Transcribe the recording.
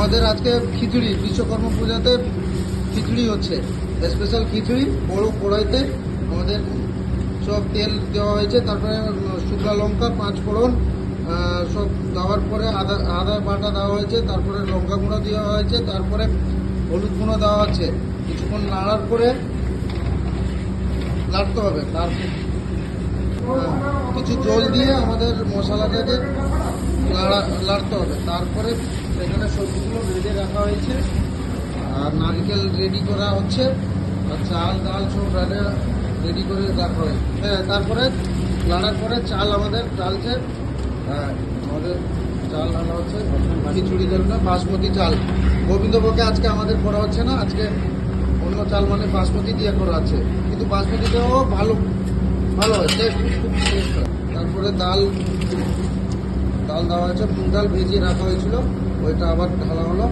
আমাদের আজকে খিচুড়ি, বিশ্বকর্মা পূজাতে খিচুড়ি হচ্ছে, স্পেশাল খিচুড়ি। বড় কড়াইতে আমাদের সব তেল দেওয়া হয়েছে, তারপরে শুকনো লঙ্কা, 5 ফোড়ন সব দেওয়ার পরে আদা বাটা দেওয়া হয়েছে, তারপরে লঙ্কা গুঁড়ো দেওয়া হয়েছে, তারপরে হলুদ গুঁড়ো দেওয়া হচ্ছে। কিছুক্ষণ নাড়ার পরে নাড়তে হবে, তারপর কিছু জল দিয়ে আমাদের মশলাটাকে লাড়তে হবে। তারপরে এখানে সবজিগুলো ভেজে রাখা হয়েছে, আর নারকেল রেডি করা হচ্ছে, আর চাল ডাল সব রেডি করে রাখা হয়েছে। হ্যাঁ, তারপরে লাড়ার পরে চাল আমাদের ডালছে। হ্যাঁ, আমাদের চাল আনা হচ্ছে খিচুড়ির জন্য বাসমতি চাল। গোবিন্দভোগে আজকে আমাদের করা হচ্ছে না, আজকে অন্য চাল মানে বাসমতি দিয়ে করা আছে, কিন্তু বাসমতিটাও ভালো হয়, টেস্ট খুব টেস্ট হয়। তারপরে ডাল দেওয়া হয়েছে, মুগ ডাল ভেজিয়ে রাখা হয়েছিল, ওইটা আবার ঢালা হলো।